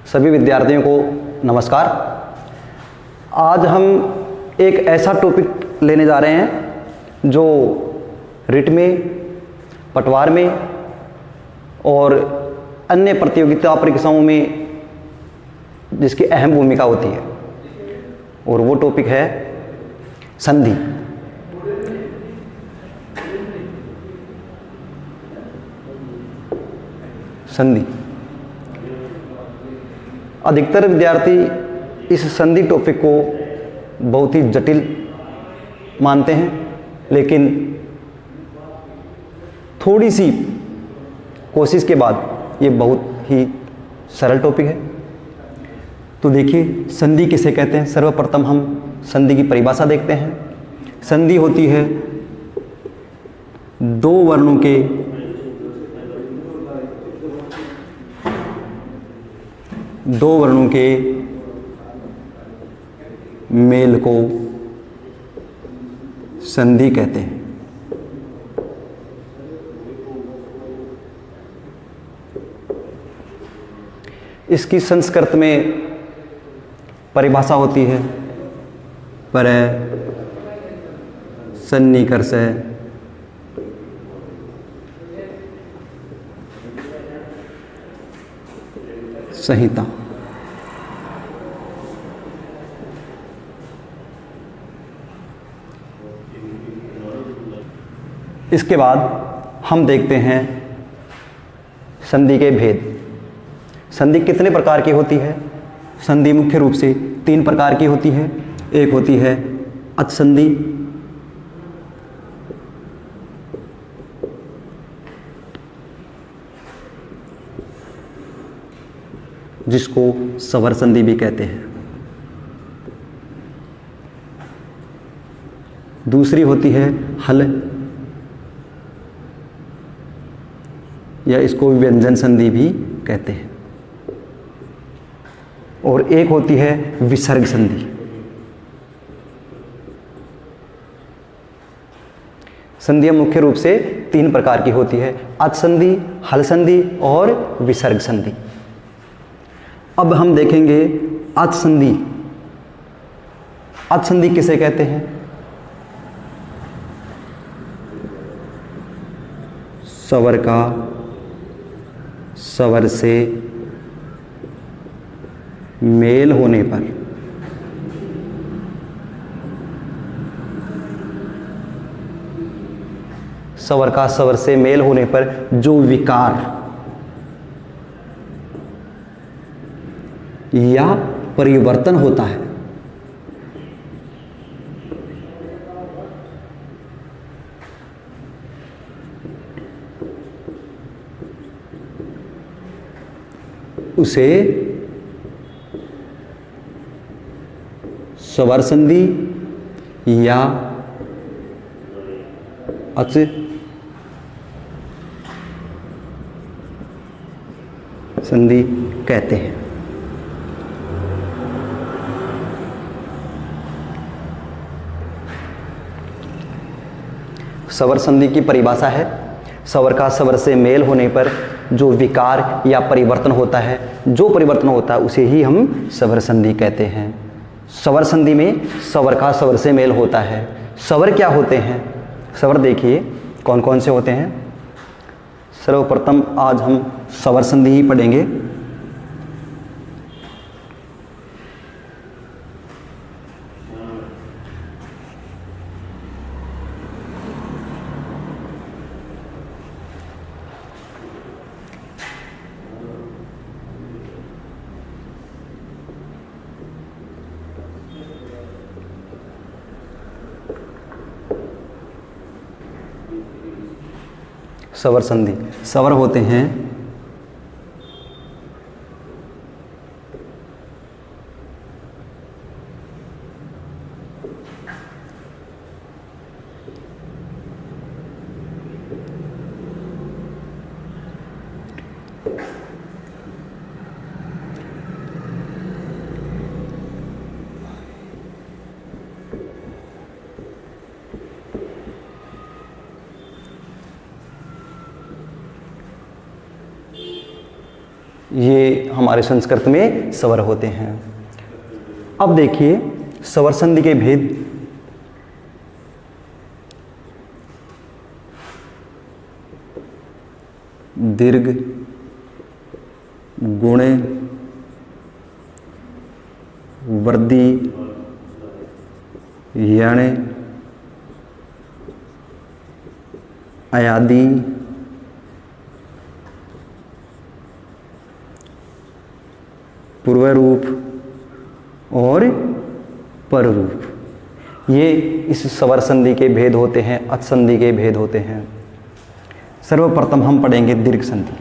सभी विद्यार्थियों को नमस्कार। आज हम एक ऐसा टॉपिक लेने जा रहे हैं जो रिट में, पटवार में और अन्य प्रतियोगिता परीक्षाओं में जिसकी अहम भूमिका होती है, और वो टॉपिक है संधि। संधि। अधिकतर विद्यार्थी इस संधि टॉपिक को बहुत ही जटिल मानते हैं, लेकिन थोड़ी सी कोशिश के बाद ये बहुत ही सरल टॉपिक है। तो देखिए, संधि किसे कहते हैं। सर्वप्रथम हम संधि की परिभाषा देखते हैं। संधि होती है दो वर्णों के मेल को संधि कहते हैं। इसकी संस्कृत में परिभाषा होती है परः सन्निकर्ष संहिता। इसके बाद हम देखते हैं संधि के भेद। संधि कितने प्रकार की होती है। संधि मुख्य रूप से 3 प्रकार की होती है। एक होती है अच संधि, जिसको स्वर संधि भी कहते हैं। दूसरी होती है हल, या इसको व्यंजन संधि भी कहते हैं। और एक होती है विसर्ग संधि। संधियां मुख्य रूप से 3 प्रकार की होती है, अच संधि, हल संधि और विसर्ग संधि। अब हम देखेंगे अच संधि। अच संधि किसे कहते हैं। स्वर का स्वर से मेल होने पर स्वर का स्वर से मेल होने पर जो विकार या परिवर्तन होता है, उसे स्वर संधि या अच संधि कहते हैं। स्वर संधि की परिभाषा है स्वर का स्वर से मेल होने पर जो विकार या परिवर्तन होता है, जो परिवर्तन होता है उसे ही हम स्वर संधि कहते हैं। स्वर संधि में स्वर का स्वर से मेल होता है। स्वर क्या होते हैं। स्वर देखिए कौन कौन से होते हैं। सर्वप्रथम आज हम स्वर संधि ही पढ़ेंगे। स्वर संधि। स्वर होते हैं ये हमारे संस्कृत में स्वर होते हैं। अब देखिए स्वर संधि के भेद। दीर्घ, गुणे, वृद्धि, यण, अयादि, पूर्व रूप और पर रूप, ये इस स्वर संधि के भेद होते हैं, अच संधि के भेद होते हैं। सर्वप्रथम हम पढ़ेंगे दीर्घ संधि।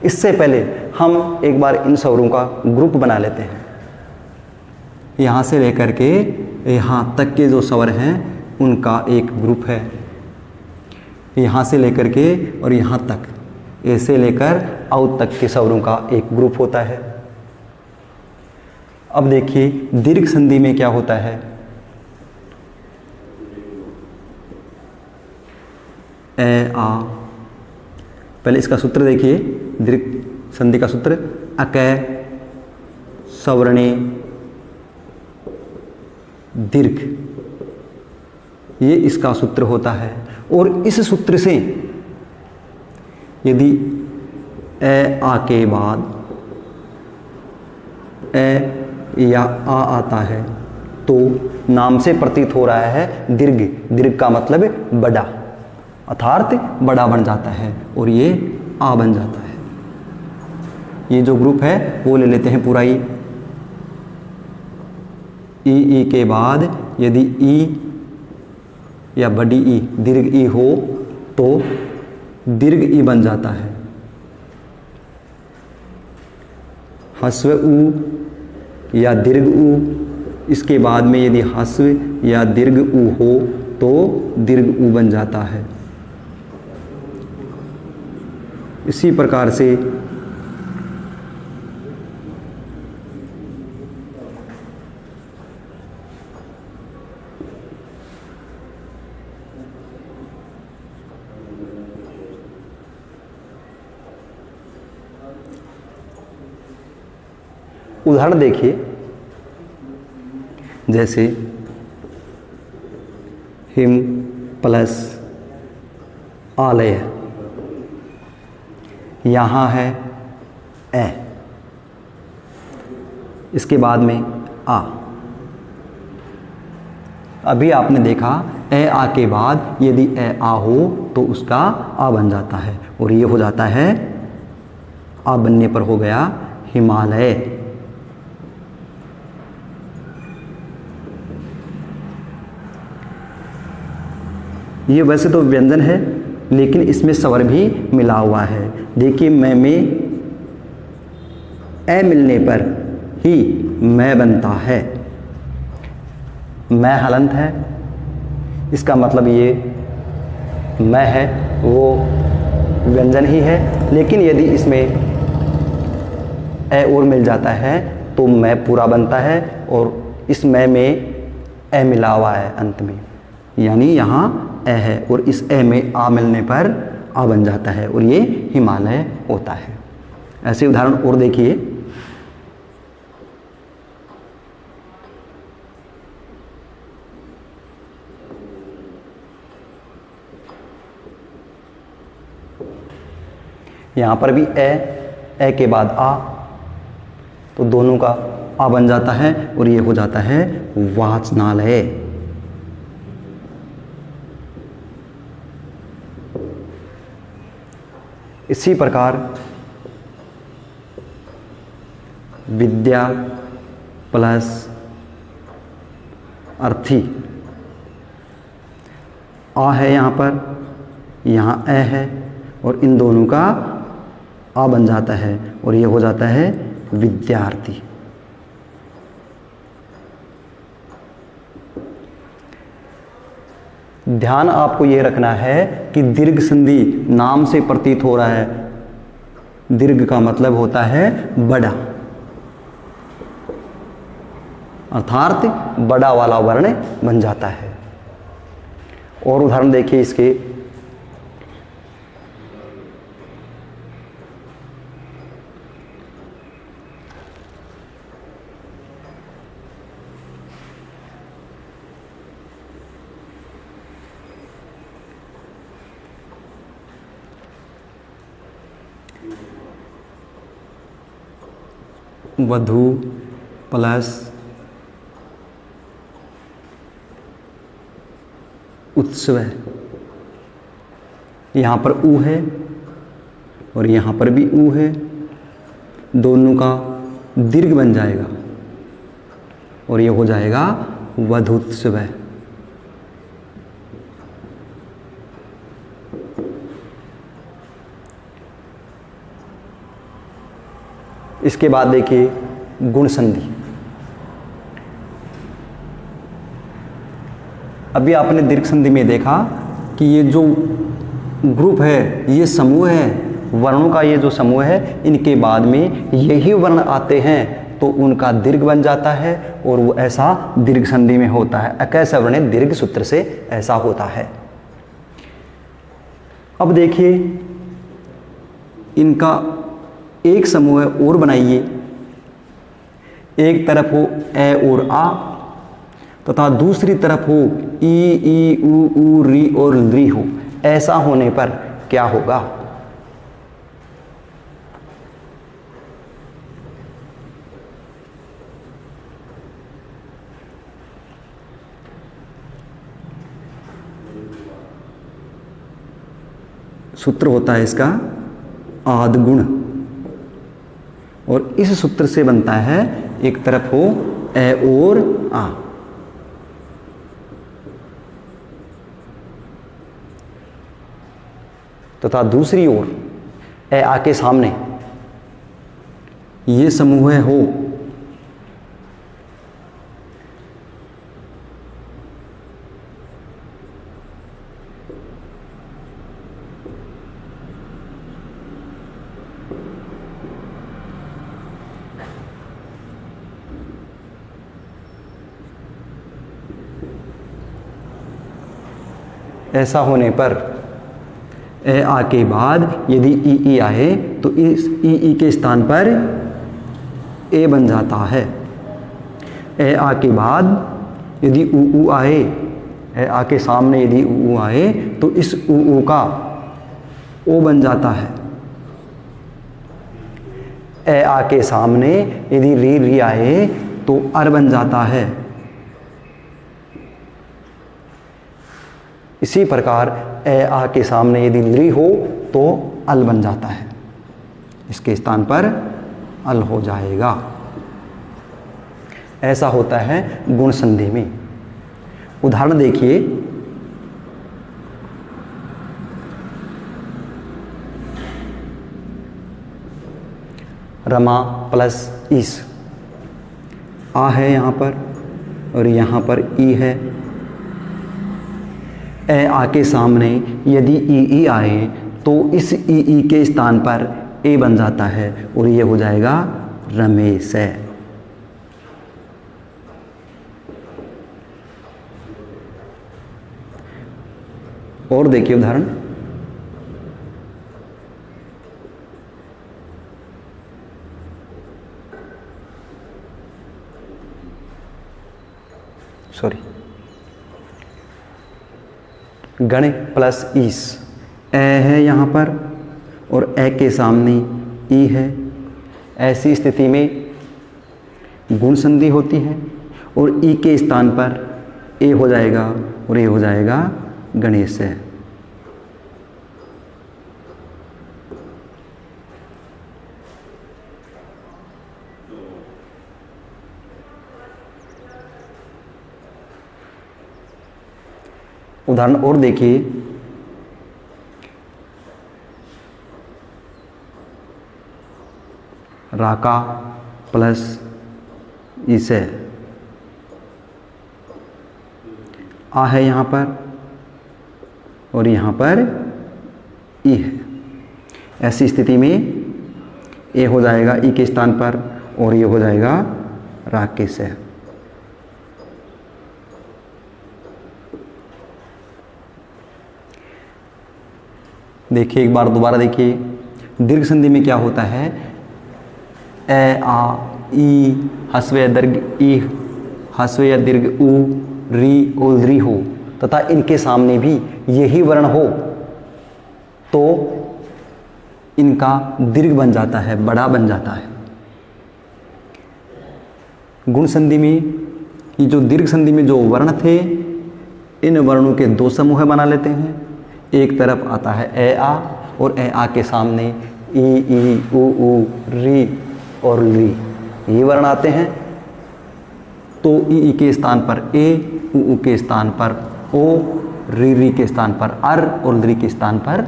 इससे पहले हम एक बार इन स्वरों का ग्रुप बना लेते हैं। यहाँ से लेकर के यहाँ तक के जो स्वर हैं उनका एक ग्रुप है। यहाँ से लेकर के और यहाँ तक, ऐसे लेकर औ तक के स्वरों का एक ग्रुप होता है। अब देखिए दीर्घ संधि में क्या होता है। ए आ, पहले इसका सूत्र देखिए, दीर्घ संधि का सूत्र अकै सवर्णे दीर्घ, ये इसका सूत्र होता है। और इस सूत्र से यदि ए आ के बाद ए या आ आता है तो नाम से प्रतीत हो रहा है दीर्घ। दीर्घ का मतलब बड़ा, अर्थात बड़ा बन जाता है और ये आ बन जाता है। ये जो ग्रुप है वो ले लेते हैं पूरा ई के बाद यदि ई या बड़ी ई दीर्घ ई हो तो दीर्घ ई बन जाता है। हस्व उ या दीर्घ उ, इसके बाद में यदि हस्व या दीर्घ उ हो तो दीर्घ उ बन जाता है। इसी प्रकार से उदाहरण देखिए, जैसे हिम प्लस आलय, यहाँ है ए, इसके बाद में आ। अभी आपने देखा ए आ के बाद यदि ए आ हो तो उसका आ बन जाता है और ये हो जाता है, आ बनने पर हो गया हिमालय। ये वैसे तो व्यंजन है लेकिन इसमें स्वर भी मिला हुआ है। देखिए मैं में ए मिलने पर ही मैं बनता है। मैं हलंत है, इसका मतलब ये मैं है वो व्यंजन ही है, लेकिन यदि इसमें ए और मिल जाता है तो मैं पूरा बनता है और इस मैं में ए मिला हुआ है अंत में, यानी यहाँ ए है और इस ए में आ मिलने पर आ बन जाता है और ये हिमालय होता है। ऐसे उदाहरण और देखिए, यहाँ पर भी ए के बाद आ, तो दोनों का आ बन जाता है और ये हो जाता है वाचनालय। इसी प्रकार विद्या प्लस अर्थी, आ है यहाँ पर, यहाँ ए है और इन दोनों का आ बन जाता है और ये हो जाता है विद्यार्थी। ध्यान आपको ये रखना है कि दीर्घ संधि नाम से प्रतीत हो रहा है। दीर्घ का मतलब होता है बड़ा, अर्थात बड़ा वाला वर्ण बन जाता है। और उदाहरण देखिए इसके, वधु प्लस उत्सव। यहाँ पर ऊ है और यहाँ पर भी ऊ है, दोनों का दीर्घ बन जाएगा और ये हो जाएगा वधुत्सव। इसके बाद देखिए गुण संधि। अभी आपने दीर्घ संधि में देखा कि ये जो ग्रुप है, ये समूह है, वर्णों का ये जो समूह है, इनके बाद में यही वर्ण आते हैं तो उनका दीर्घ बन जाता है और वो ऐसा दीर्घ संधि में होता है। अकैसा वर्ण दीर्घ सूत्र से ऐसा होता है। अब देखिए इनका एक समूह और बनाइए। एक तरफ हो ए और आ तथा दूसरी तरफ हो ई ऊ री और री हो। ऐसा होने पर क्या होगा? सूत्र होता है इसका आद्गुण और इस सूत्र से बनता है एक तरफ हो ए और आ तथा दूसरी ओर ए आ के सामने ये समूह हो ऐसा होने पर ए आ के बाद यदि ई आए तो इस ई के स्थान पर ए बन जाता है। ए आ के बाद यदि ऊ आए, ए आ के सामने यदि ऊ आए तो इस ऊ का ओ बन जाता है। ए आ के सामने यदि री आए तो अर बन जाता है। इसी प्रकार ए आ के सामने यदि ली हो तो अल बन जाता है, इसके स्थान पर अल हो जाएगा। ऐसा होता है गुण संधि में। उदाहरण देखिए, रमा प्लस ईस। आ है यहाँ पर और यहाँ पर ई है। ए आ के सामने यदि ई आए तो इस ई के स्थान पर ए बन जाता है और ये हो जाएगा रमेश है। और देखिए उदाहरण, सॉरी, गण प्लस ईस। ए है यहाँ पर और ए के सामने ई है। ऐसी स्थिति में गुण संधि होती है और ई के स्थान पर ए हो जाएगा और ये हो जाएगा गणेश है। उदाहरण और देखिए, राका प्लस इसे। आ है यहाँ पर और यहाँ पर ई है। ऐसी स्थिति में ए हो जाएगा ई के स्थान पर और ये हो जाएगा राकेश है। देखिए एक बार दोबारा देखिए, दीर्घ संधि में क्या होता है? ए आ ई हस्व या दीर्घ ई हस्व या दीर्घ ऊ री और री हो तथा इनके सामने भी यही वर्ण हो तो इनका दीर्घ बन जाता है, बड़ा बन जाता है। गुण संधि में ये जो दीर्घ संधि में जो वर्ण थे, इन वर्णों के दो समूह बना लेते हैं। एक तरफ आता है ए आ, और ए आ के सामने ई उ री और ली, ये वर्ण आते हैं। तो ई के स्थान पर ए, उ के स्थान पर ओ, री के स्थान पर अर और ली के स्थान पर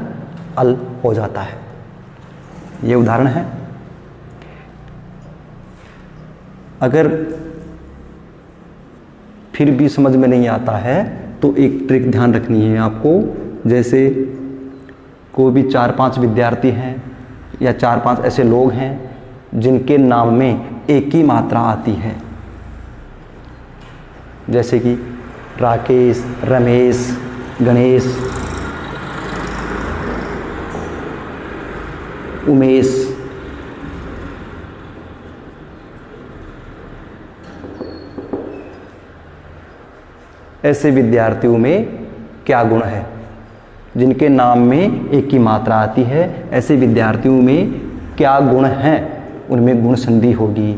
अल हो जाता है। ये उदाहरण है। अगर फिर भी समझ में नहीं आता है तो एक ट्रिक ध्यान रखनी है आपको। जैसे कोई भी 4-5 विद्यार्थी हैं या 4-5 ऐसे लोग हैं जिनके नाम में एक ही मात्रा आती है, जैसे कि राकेश, रमेश, गणेश, उमेश, ऐसे विद्यार्थियों में क्या गुण है? जिनके नाम में एक ही मात्रा आती है, ऐसे विद्यार्थियों में क्या गुण हैं? उनमें गुण संधि होगी।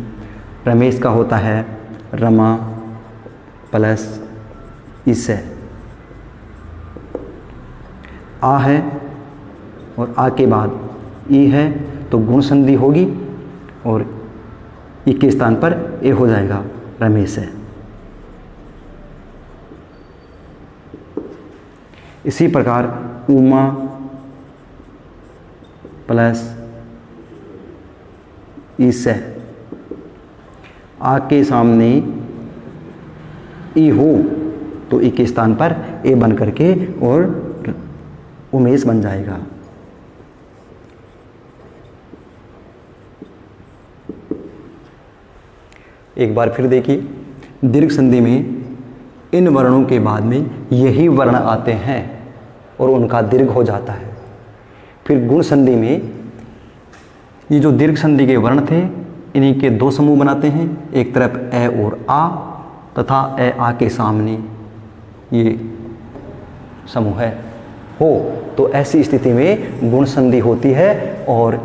रमेश का होता है रमा प्लस इसे, आ है और आ के बाद ई है तो गुण संधि होगी और ई के स्थान पर ए हो जाएगा, रमेश है। इसी प्रकार उमा प्लस ईसे, आ के सामने ई हो तो ई के स्थान पर ए बन करके और उमेश बन जाएगा। एक बार फिर देखिए, दीर्घ संधि में इन वर्णों के बाद में यही वर्ण आते हैं और उनका दीर्घ हो जाता है। फिर गुण संधि में ये जो दीर्घ संधि के वर्ण थे, इन्हीं के दो समूह बनाते हैं। एक तरफ ए और आ तथा ए आ के सामने ये समूह है हो, तो ऐसी स्थिति में गुण संधि होती है और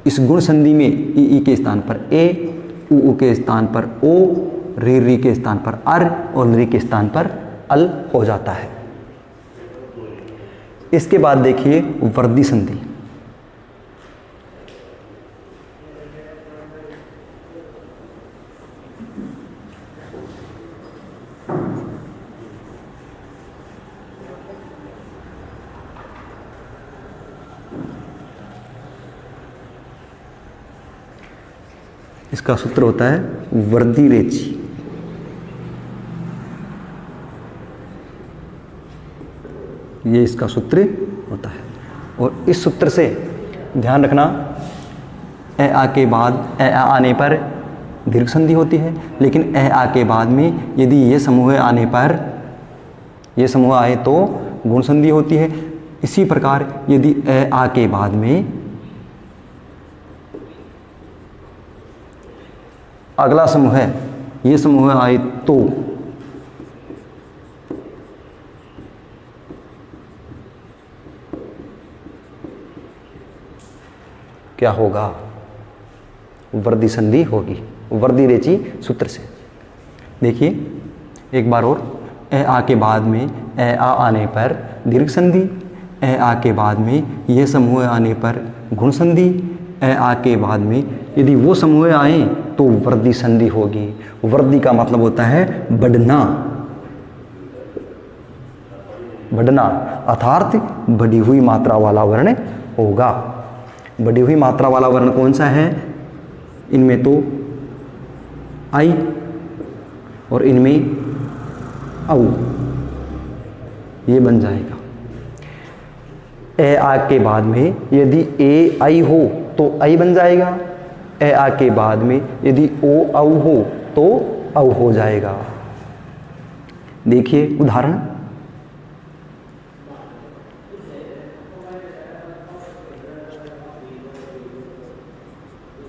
इस गुण संधि में ई के स्थान पर ए, उ के स्थान पर ओ, री के स्थान पर अर और ली के स्थान पर अल हो जाता है। इसके बाद देखिए वर्दी संधि। इसका सूत्र होता है वर्दी रेची। ये इसका सूत्र होता है और इस सूत्र से ध्यान रखना, ए आ के बाद ए आ आने पर दीर्घ संधि होती है, लेकिन ए आ के बाद में यदि ये समूह आने पर, ये समूह आए तो गुण संधि होती है। इसी प्रकार यदि ए आ के बाद में अगला समूह है, ये समूह आए तो क्या होगा? वर्दी संधि होगी, वर्दी रेची सूत्र से। देखिए एक बार और, ए आ के बाद में ए आ आने पर दीर्घ संधि, ए आ के बाद में ये समूह आने पर गुण संधि, ए आ के बाद में यदि वो समूह आए तो वर्दी संधि होगी। वर्दी का मतलब होता है बढ़ना, बढ़ना अर्थात बढ़ी हुई मात्रा वाला वर्ण होगा। बढ़ी हुई मात्रा वाला वर्ण कौन सा है? इनमें तो आई और इनमें औ, ये बन जाएगा। ए आ के बाद में यदि ए आई हो तो आई बन जाएगा, ए आ के बाद में यदि ओ औ हो तो औ हो जाएगा। देखिए उदाहरण,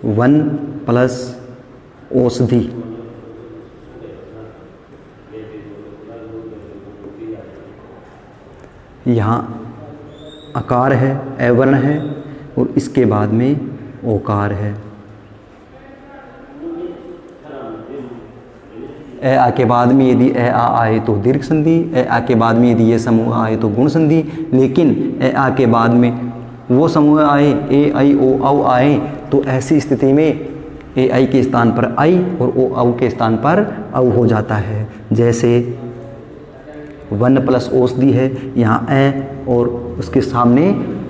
वन प्लस औषधि, यहाँ अकार है, अवर्ण है और इसके बाद में ओकार है। ए आ के बाद में यदि ए आ आए तो दीर्घ संधि, ए आ के बाद में यदि ये समूह आए तो गुण संधि। लेकिन ए आ के बाद में वो समूह आए, ए आई ओ औ आए, तो ऐसी स्थिति में ए आई के स्थान पर आई और ओ औ के स्थान पर औ हो जाता है। जैसे वन प्लस औषधि है, यहाँ ए और उसके सामने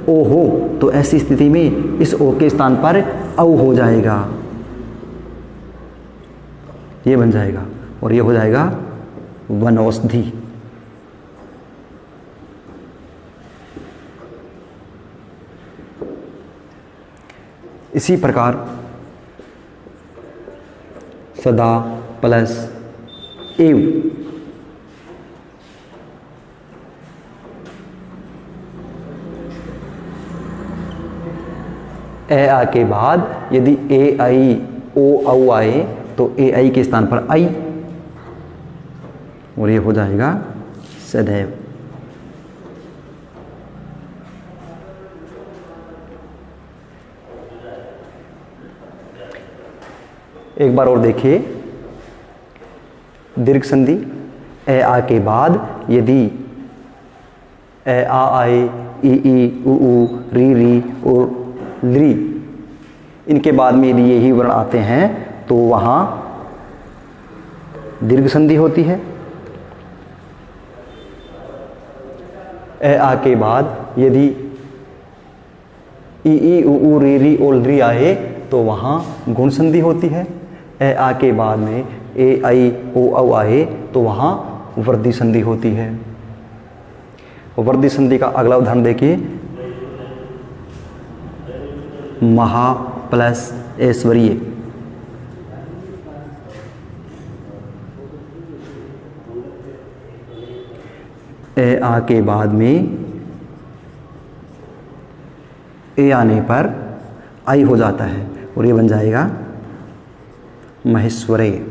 ओ हो, तो ऐसी स्थिति में इस ओ के स्थान पर औ हो जाएगा, ये बन जाएगा और ये हो जाएगा वन औषधि। इसी प्रकार सदा प्लस एव, ए आ के बाद यदि ए आई ओ औ आए तो ए आई के स्थान पर आई और ये हो जाएगा सदैव। एक बार और देखिए, दीर्घ संधि ए आ के बाद यदि ए आ आए, ई उ री री और ली, इनके बाद में यदि यही वर्ण आते हैं तो वहाँ दीर्घ संधि होती है। ए आ के बाद यदि ई उ री री और ली आए तो वहाँ गुण संधि होती है। ए आ के बाद में ए आई ओ औ आए तो वहाँ वृद्धि संधि होती है। वृद्धि संधि का अगला उदाहरण देखिए, महा प्लस ऐश्वर्य। ए आ के बाद में ए आने पर आई हो जाता है और ये बन जाएगा महेश्वरय।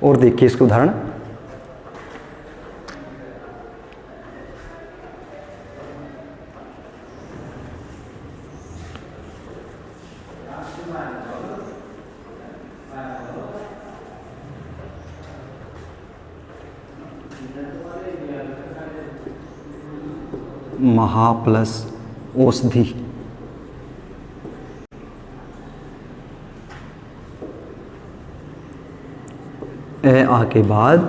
और देखिए इसका उदाहरण, महा प्लस औषधि। ए आ के बाद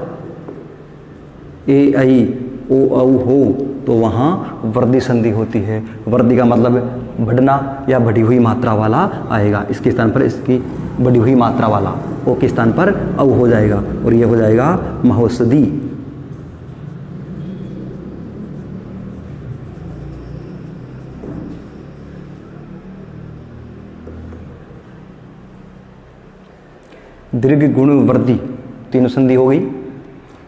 ए आई ओ औ हो तो वहाँ वृद्धि संधि होती है। वृद्धि का मतलब बढ़ना या बढ़ी हुई मात्रा वाला आएगा, इसके स्थान पर इसकी बढ़ी हुई मात्रा वाला ओ के स्थान पर औ हो जाएगा और ये हो जाएगा महौषधि। दीर्घ गुण वृद्धि तीनों संधि हो गई।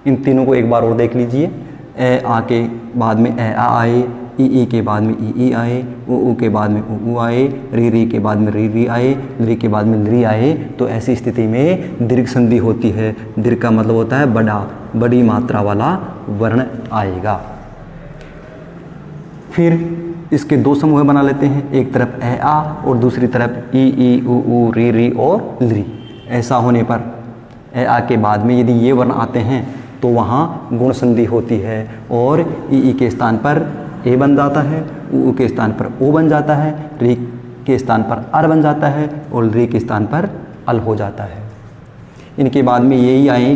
इन तीनों को एक बार और देख लीजिए। ए आ के बाद में ए आ आए, ई के बाद में ई आए, उ के बाद में उ आए, री के बाद में री आए, ली के बाद में ली आए, तो ऐसी स्थिति में दीर्घ संधि होती है। दीर्घ का मतलब होता है बड़ा, बड़ी मात्रा वाला वर्ण आएगा। फिर इसके दो समूह बना लेते हैं, एक तरफ ए आ और दूसरी तरफ ई उ री और ली। ऐसा होने पर ए आ के बाद में यदि ये वर्ण आते हैं तो वहाँ गुण संधि होती है और ई के स्थान पर ए बन जाता है, उ के स्थान पर ओ बन जाता है, री के स्थान पर अर बन जाता है और री के स्थान पर अल हो जाता है। इनके बाद में ये ही आए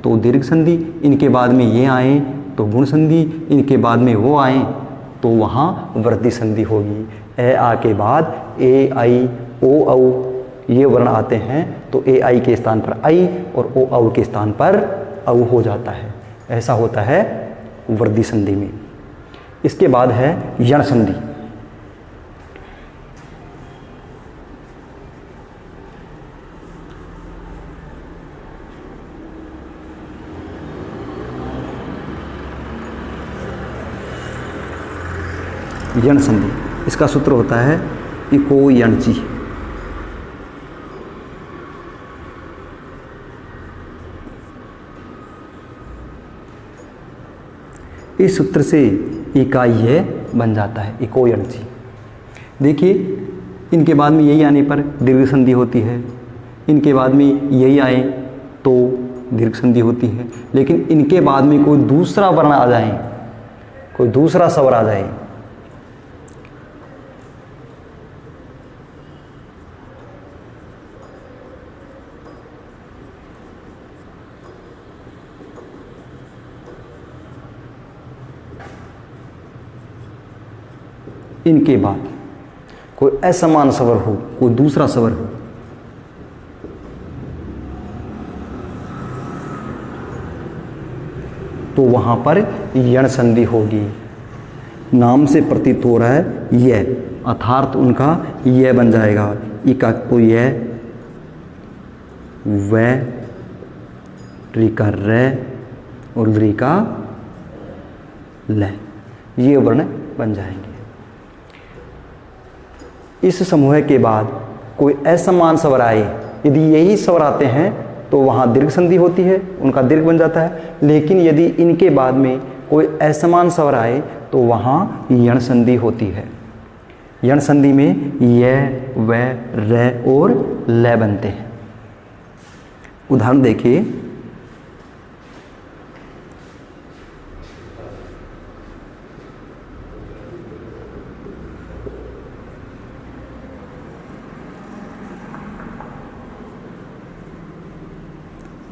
तो दीर्घ संधि, इनके बाद में ये आए तो गुण संधि, इनके बाद में वो आए तो वहाँ वृद्धि संधि होगी। ए आ के बाद ए आई ओ औ ये वर्ण आते हैं तो ए आई के स्थान पर आई और ओ औ के स्थान पर औ हो जाता है। ऐसा होता है वृद्धि संधि में। इसके बाद है यण संधि। यण संधि, इसका सूत्र होता है इको यणची। इस सूत्र से इकाई ये बन जाता है, इको यणसी। देखिए इनके बाद में यही आने पर दीर्घ संधि होती है, इनके बाद में यही आए तो दीर्घ संधि होती है, लेकिन इनके बाद में कोई दूसरा वर्ण आ जाए, कोई दूसरा स्वर आ जाए, इनके बाद कोई असमान स्वर हो, कोई दूसरा स्वर हो, तो वहां पर यण संधि होगी। नाम से प्रतीत हो रहा है यह, अर्थात उनका यह बन जाएगा। इका को यह, व, री का रे और व्री का ल, ये वर्ण बन जाएंगे। इस समूह के बाद कोई असमान स्वर आए, यदि यही स्वर आते हैं तो वहाँ दीर्घ संधि होती है, उनका दीर्घ बन जाता है। लेकिन यदि इनके बाद में कोई असमान स्वर आए तो वहाँ यण संधि होती है। यण संधि में य, व, र और ल बनते हैं। उदाहरण देखिए,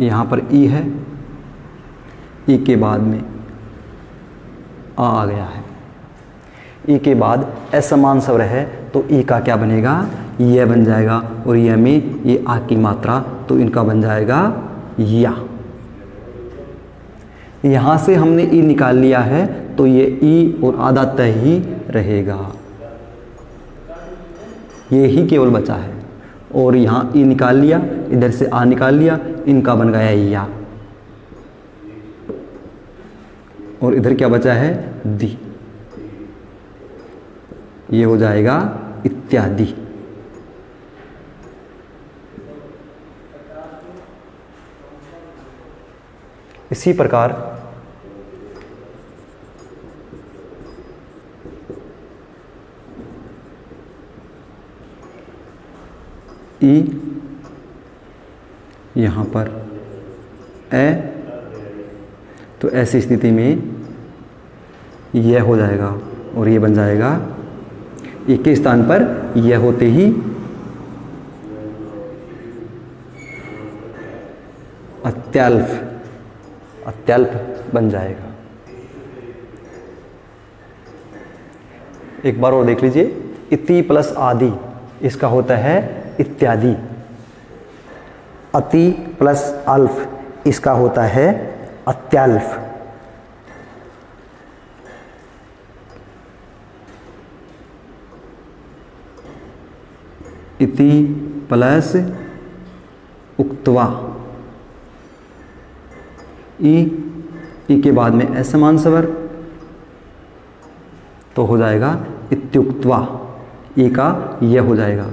यहाँ पर ई है, ई के बाद में आ गया है, ई के बाद असमान स्वर है तो ई का क्या बनेगा, यह बन जाएगा, और यह में ये आ की मात्रा तो इनका बन जाएगा या। यहाँ से हमने ई निकाल लिया है तो ये ई और आधा तय ही रहेगा, ये ही केवल बचा है। और यहाँ ई निकाल लिया, इधर से आ निकाल लिया, इनका बन गया या, और इधर क्या बचा है, दी, ये हो जाएगा इत्यादि। इसी प्रकार ई, यहाँ पर ए, तो ऐसी स्थिति में यह हो जाएगा और ये बन जाएगा, ई के स्थान पर यह होते ही अत्यल्प, अत्यल्प बन जाएगा। एक बार और देख लीजिए, इति प्लस आदि, इसका होता है इत्यादि। अति प्लस अल्फ, इसका होता है अत्यल्प। इति प्लस उक्त्वा, ई के बाद में असमान स्वर तो हो जाएगा इत्युक्त्वा, ई का यह हो जाएगा।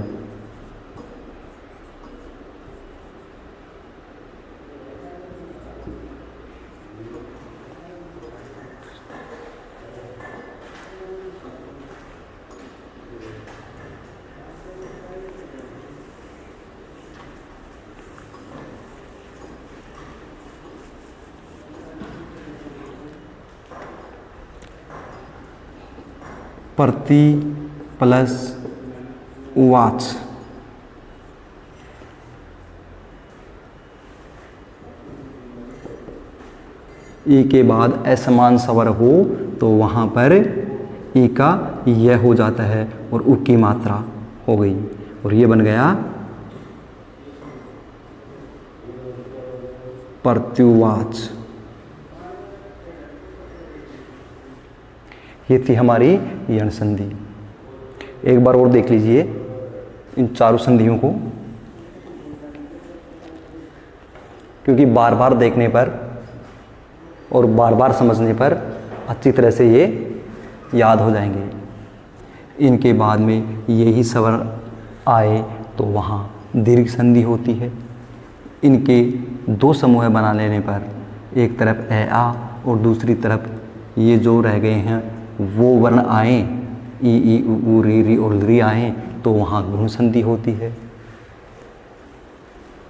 प्रति प्लस उवाच, ई के बाद असमान स्वर हो तो वहाँ पर ई का यह हो जाता है और उ की मात्रा हो गई, और ये बन गया प्रत्युवाच। ये थी हमारी यण संधि। एक बार और देख लीजिए इन चारों संधियों को, क्योंकि बार बार देखने पर और बार बार समझने पर अच्छी तरह से ये याद हो जाएंगे। इनके बाद में यही स्वर आए तो वहाँ दीर्घ संधि होती है। इनके दो समूह बना लेने पर, एक तरफ ए आ और दूसरी तरफ ये जो रह गए हैं वो वर्ण आए, ई उ री और री आए तो वहाँ गुण संधि होती है।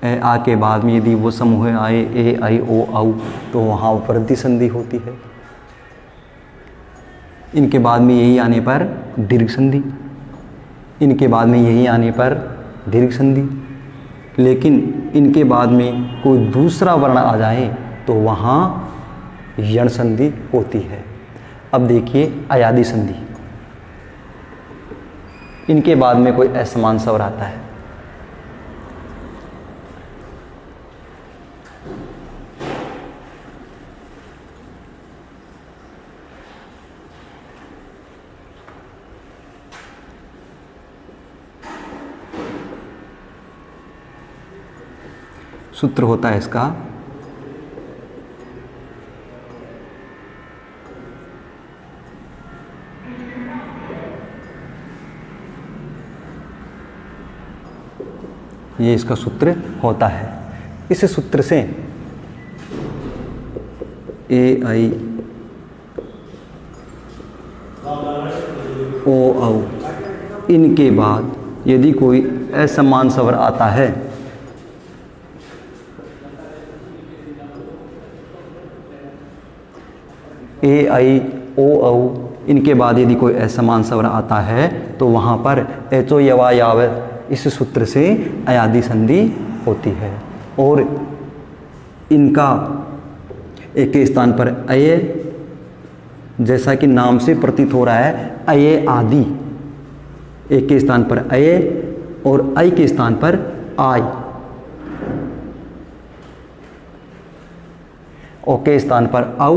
ए आ के बाद में यदि वो समूह आए ए आई ओ औ तो वहाँ वृद्धि संधि होती है। इनके बाद में यही आने पर दीर्घ संधि, इनके बाद में यही आने पर दीर्घ संधि। लेकिन इनके बाद में कोई दूसरा वर्ण आ जाए तो वहाँ यण संधि होती है। अब देखिए अयादि संधि, इनके बाद में कोई असमान स्वर आता है। सूत्र होता है इसका ये इसका सूत्र होता है। इस सूत्र से ए आई ओ औ इनके बाद यदि कोई असमान स्वर आता है ए आई ओ औ इनके बाद यदि कोई असमान स्वर आता है तो वहाँ पर एचो यवा याव इस सूत्र से अयादि संधि होती है। और इनका एक के स्थान पर अय, जैसा कि नाम से प्रतीत हो रहा है अय आदि, एक के स्थान पर अय और आई के स्थान पर आय, ओ के स्थान पर औ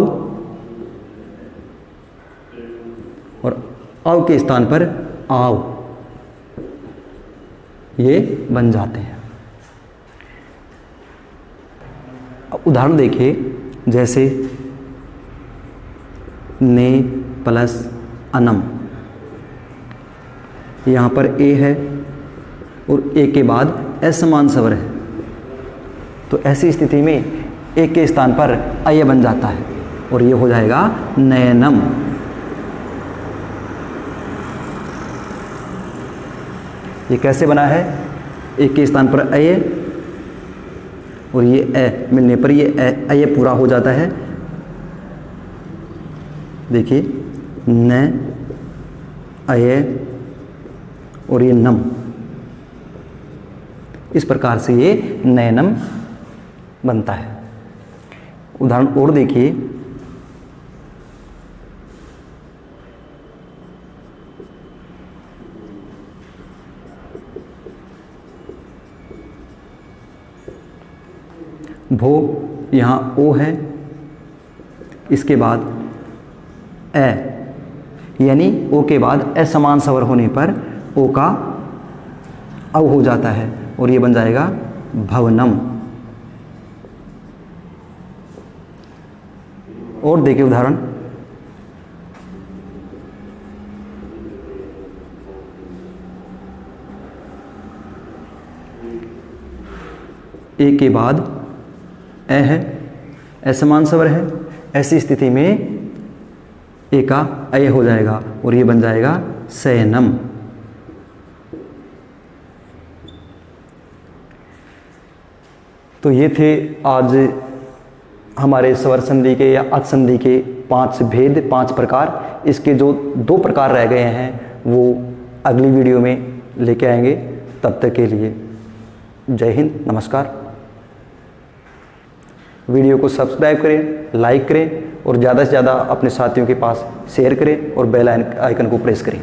और औ के स्थान पर आओ, ये बन जाते हैं। अब उदाहरण देखिए, जैसे ने प्लस अनम, यहाँ पर ए है और ए के बाद असमान स्वर है, तो ऐसी स्थिति में ए के स्थान पर अय बन जाता है और ये हो जाएगा नयनम। ये कैसे बना है, एक के स्थान पर अय और ये ए मिलने पर ये अय पूरा हो जाता है। देखिए न अय और ये नम, इस प्रकार से ये नयनम बनता है। उदाहरण और देखिए, भो, यहाँ ओ है, इसके बाद ए, यानी ओ के बाद असमान स्वर होने पर ओ का औ हो जाता है और ये बन जाएगा भवनम। और देखिए उदाहरण, ए के बाद ए है, असमान स्वर है, ऐसी स्थिति में ए का अय हो जाएगा और ये बन जाएगा शयनम। तो ये थे आज हमारे स्वर संधि के या अच संधि के 5 भेद, 5 प्रकार। इसके जो 2 प्रकार रह गए हैं वो अगली वीडियो में लेके आएंगे। तब तक के लिए जय हिंद, नमस्कार। वीडियो को सब्सक्राइब करें, लाइक करें और ज़्यादा से ज़्यादा अपने साथियों के पास शेयर करें और बेल आइकन को प्रेस करें।